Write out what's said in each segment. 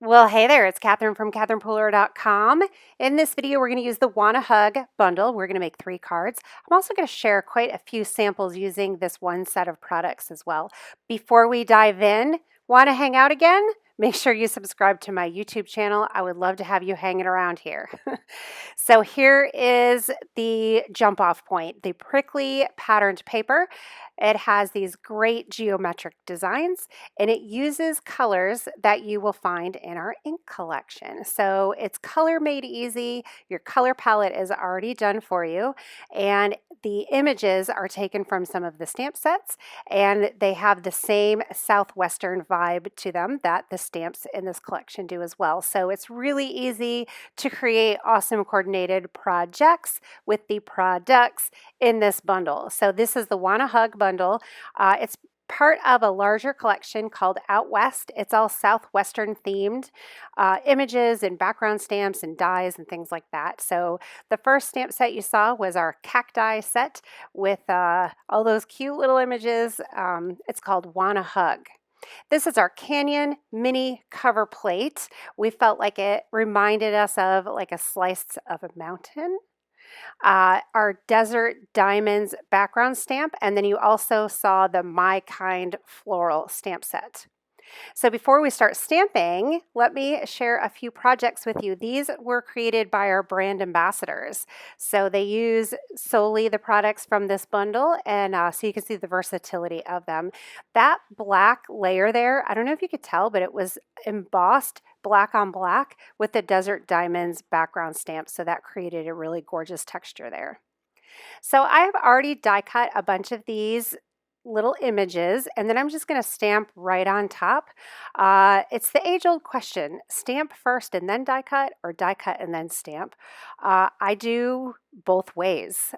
Well, hey there, it's Catherine from CatherinePooler.com. In this video, we're going to use the Wanna Hug bundle. We're going to make 3 cards. I'm also going to share quite a few samples using this one set of products as well. Before we dive in, want to hang out again? Make sure you subscribe to my YouTube channel. I would love to have you hanging around here. So here is the jump off point, the prickly patterned paper. It has these great geometric designs and it uses colors that you will find in our ink collection. So it's color made easy. Your color palette is already done for you, and the images are taken from some of the stamp sets, and they have the same Southwestern vibe to them that the stamps in this collection do as well. So it's really easy to create awesome coordinated projects with the products in this bundle. So this is the Wanna Hug bundle. It's part of a larger collection called Out West. It's all Southwestern themed images and background stamps and dies and things like that. So the first stamp set you saw was our cacti set with all those cute little images. It's called Wanna Hug. This is our Canyon mini cover plate. We felt like it reminded us of like a slice of a mountain. Our Desert Diamonds background stamp, and then you also saw the My Kind floral stamp set. So before we start stamping, let me share a few projects with you. These were created by our brand ambassadors. So they use solely the products from this bundle, and so you can see the versatility of them. That black layer there, I don't know if you could tell, but it was embossed black on black with the Desert Diamonds background stamp. So that created a really gorgeous texture there. So I have already die cut a bunch of these little images, and then I'm just going to stamp right on top. It's the age-old question, stamp first and then die cut, or die cut and then stamp. I do both ways.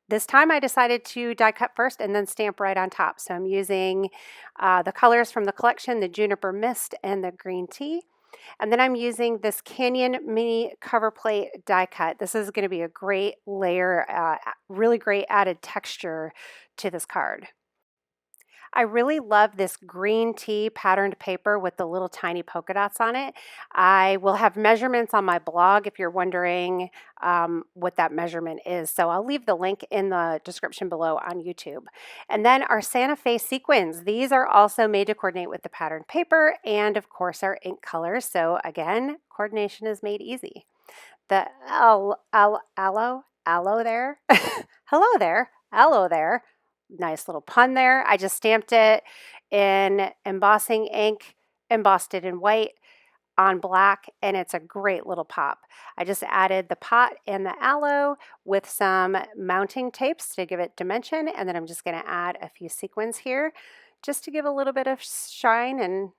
This time I decided to die cut first and then stamp right on top. So I'm using the colors from the collection, the Juniper Mist and the Green Tea. And then I'm using this Canyon mini cover plate die cut. This is going to be a great layer, really great added texture to this card. I really love this green tea patterned paper with the little tiny polka dots on it. I will have measurements on my blog if you're wondering what that measurement is. So I'll leave the link in the description below on YouTube. And then our Santa Fe sequins. These are also made to coordinate with the patterned paper and of course our ink colors. So again, coordination is made easy. The aloe there. Hello there. Aloe there. Nice little pun there. I just stamped it in embossing ink, embossed it in white on black, and it's a great little pop. I just added the pot and the aloe with some mounting tapes to give it dimension, and then I'm just going to add a few sequins here just to give a little bit of shine and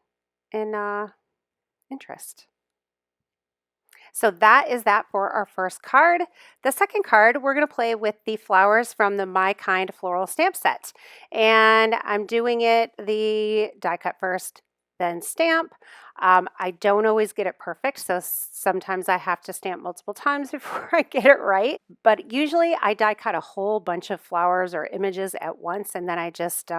interest. So that is that for our first card. The second card, we're going to play with the flowers from the My Kind floral stamp set. And I'm doing it the die cut first, then stamp. I don't always get it perfect, so sometimes I have to stamp multiple times before I get it right. But usually I die cut a whole bunch of flowers or images at once, and then I just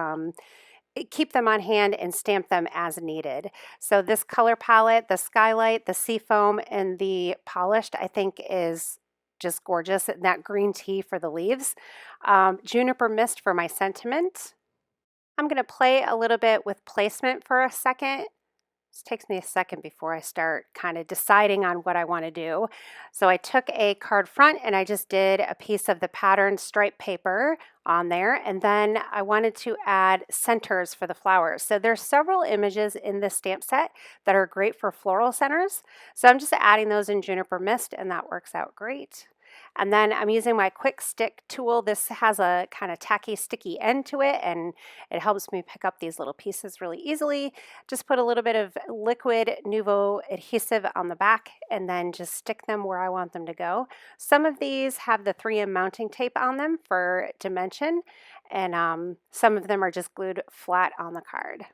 keep them on hand and stamp them as needed. So this color palette, the Skylight, the Seafoam, and the Polished, I think is just gorgeous. And that green tea for the leaves. Juniper Mist for my sentiment. I'm going to play a little bit with placement for a second. This takes me a second before I start kind of deciding on what I want to do. So I took a card front and I just did a piece of the patterned stripe paper on there, and then I wanted to add centers for the flowers. So there's several images in this stamp set that are great for floral centers. So I'm just adding those in Juniper Mist, and that works out great. And then I'm using my quick stick tool. This has a kind of tacky, sticky end to it, and it helps me pick up these little pieces really easily. Just put a little bit of liquid Nuvo adhesive on the back, and then just stick them where I want them to go. Some of these have the 3M mounting tape on them for dimension, and some of them are just glued flat on the card.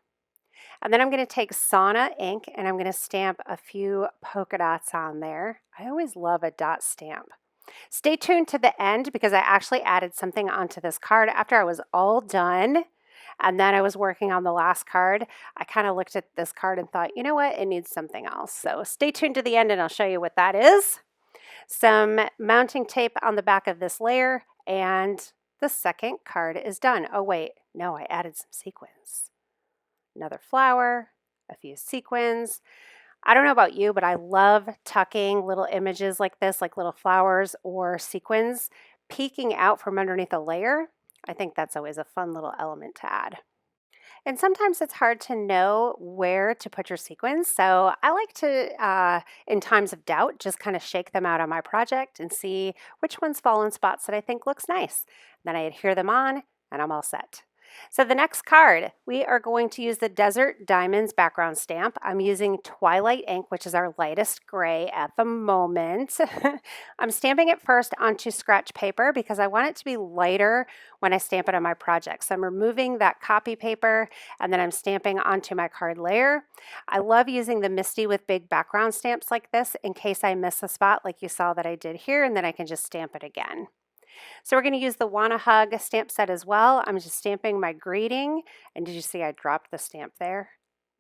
And then I'm going to take Sauna ink, and I'm going to stamp a few polka dots on there. I always love a dot stamp. Stay tuned to the end because I actually added something onto this card after I was all done. And then I was working on the last card. I kind of looked at this card and thought, you know what, it needs something else. So stay tuned to the end and I'll show you what that is. Some mounting tape on the back of this layer, and the second card is done. Oh wait, no, I added some sequins. Another flower, a few sequins. I don't know about you, but I love tucking little images like this, like little flowers or sequins, peeking out from underneath a layer. I think that's always a fun little element to add. And sometimes it's hard to know where to put your sequins. So I like to, in times of doubt, just kind of shake them out on my project and see which ones fall in spots that I think looks nice. Then I adhere them on and I'm all set. So the next card, we are going to use the Desert Diamonds background stamp. I'm using Twilight ink, which is our lightest gray at the moment. I'm stamping it first onto scratch paper because I want it to be lighter when I stamp it on my project. So I'm removing that copy paper and then I'm stamping onto my card layer. I love using the MISTI with big background stamps like this in case I miss a spot like you saw that I did here, and then I can just stamp it again. So we're going to use the Wanna Hug stamp set as well. I'm just stamping my greeting. And did you see I dropped the stamp there?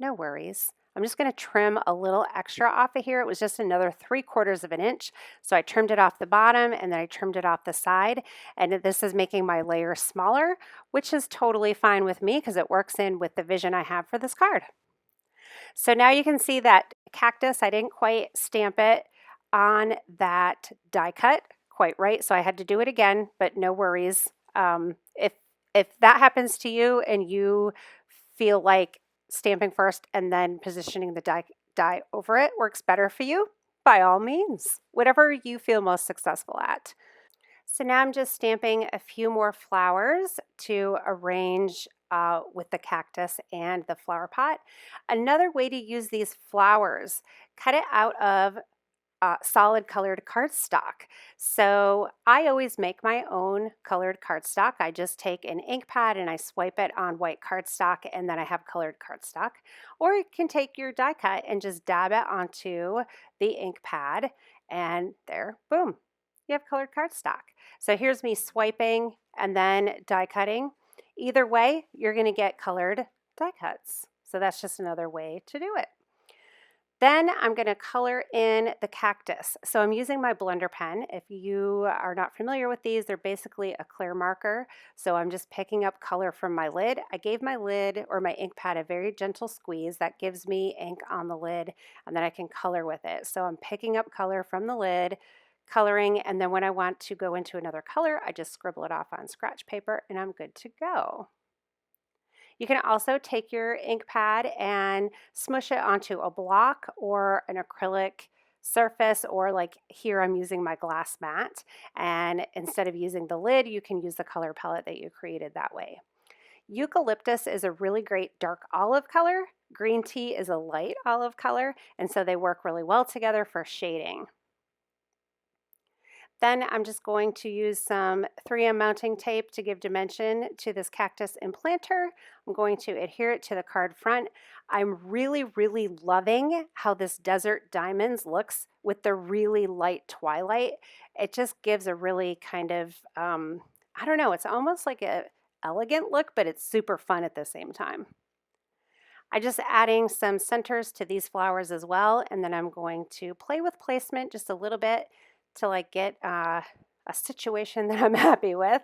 No worries. I'm just going to trim a little extra off of here. It was just another 3/4 of an inch. So I trimmed it off the bottom and then I trimmed it off the side. And this is making my layer smaller, which is totally fine with me because it works in with the vision I have for this card. So now you can see that cactus, I didn't quite stamp it on that die cut quite right, so I had to do it again, but no worries. If that happens to you and you feel like stamping first and then positioning the die over it works better for you, by all means, whatever you feel most successful at. So now I'm just stamping a few more flowers to arrange with the cactus and the flower pot. Another way to use these flowers, cut it out of solid colored cardstock. So I always make my own colored cardstock. I just take an ink pad and I swipe it on white cardstock and then I have colored cardstock. Or you can take your die cut and just dab it onto the ink pad and there, boom, you have colored cardstock. So here's me swiping and then die cutting. Either way, you're going to get colored die cuts. So that's just another way to do it. Then I'm going to color in the cactus. So I'm using my blender pen. If you are not familiar with these, they're basically a clear marker. So I'm just picking up color from my lid. I gave my lid or my ink pad a very gentle squeeze. That gives me ink on the lid and then I can color with it. So I'm picking up color from the lid, coloring, and then when I want to go into another color, I just scribble it off on scratch paper and I'm good to go. You can also take your ink pad and smush it onto a block or an acrylic surface, or like here I'm using my glass mat, and instead of using the lid you can use the color palette that you created that way. Eucalyptus is a really great dark olive color. Green tea is a light olive color, and so they work really well together for shading. Then I'm just going to use some 3M mounting tape to give dimension to this cactus implanter. I'm going to adhere it to the card front. I'm really loving how this Desert Diamonds looks with the really light twilight. It just gives a really kind of, I don't know, it's almost like an elegant look, but it's super fun at the same time. I'm just adding some centers to these flowers as well, and then I'm going to play with placement just a little bit till I get a situation that I'm happy with.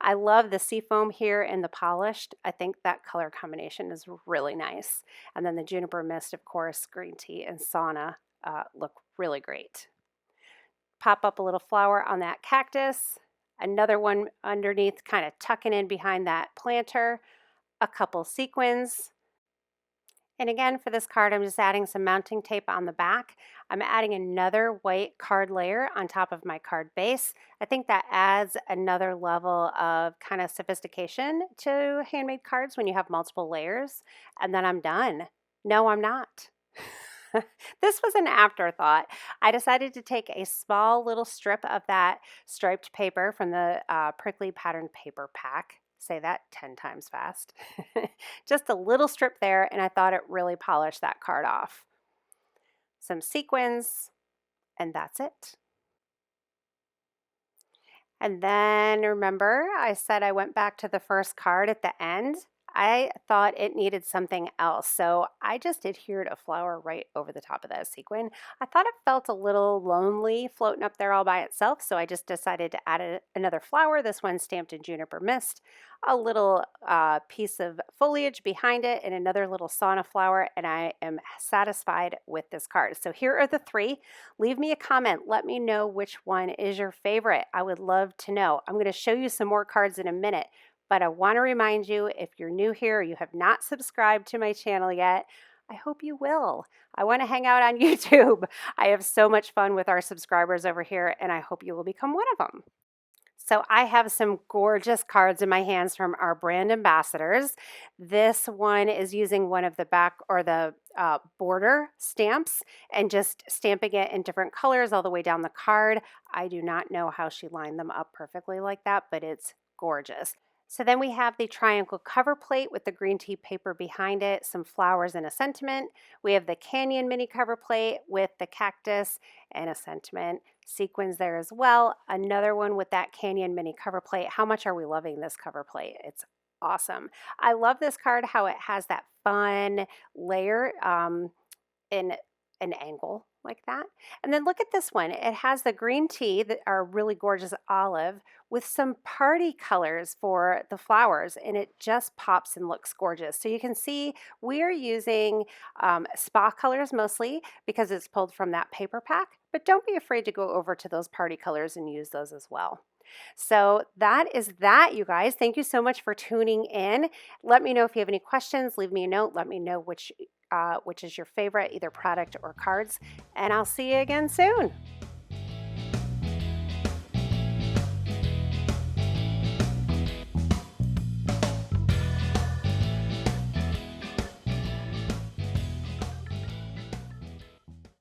I love the Seafoam here and the polished. I think that color combination is really nice. And then the Juniper Mist, of course, green tea and Sauna look really great. Pop up a little flower on that cactus. Another one underneath, kind of tucking in behind that planter. A couple sequins. And again, for this card, I'm just adding some mounting tape on the back. I'm adding another white card layer on top of my card base. I think that adds another level of kind of sophistication to handmade cards when you have multiple layers. And then I'm done. No, I'm not. This was an afterthought. I decided to take a small little strip of that striped paper from the Prickly Pattern Paper Pack. Say that 10 times fast. Just a little strip there, and I thought it really polished that card off. Some sequins, and that's it. And then remember, I said I went back to the first card at the end. I thought it needed something else, so I just adhered a flower right over the top of that sequin. I thought it felt a little lonely floating up there all by itself, so I just decided to add another flower. This one stamped in Juniper Mist, a little piece of foliage behind it, and another little sauna flower, and I am satisfied with this card. So here are the three. Leave me a comment. Let me know which one is your favorite. I would love to know. I'm going to show you some more cards in a minute. But I want to remind you, if you're new here or you have not subscribed to my channel yet, I hope you will. I want to hang out on YouTube. I have so much fun with our subscribers over here, and I hope you will become one of them. So I have some gorgeous cards in my hands from our brand ambassadors. This one is using one of the back or the border stamps and just stamping it in different colors all the way down the card. I do not know how she lined them up perfectly like that, but it's gorgeous. So then we have the triangle cover plate with the green tea paper behind it, some flowers and a sentiment. We have the canyon mini cover plate with the cactus and a sentiment. Sequins there as well. Another one with that canyon mini cover plate. How much are we loving this cover plate? It's awesome. I love this card, how it has that fun layer in an angle like that. And then look at this one. It has the green tea that are really gorgeous olive with some party colors for the flowers, and it just pops and looks gorgeous. So you can see we are using spa colors mostly because it's pulled from that paper pack, but don't be afraid to go over to those party colors and use those as well. So that is that, you guys. Thank you so much for tuning in. Let me know if you have any questions. Leave me a note. Let me know which is your favorite, either product or cards. And I'll see you again soon.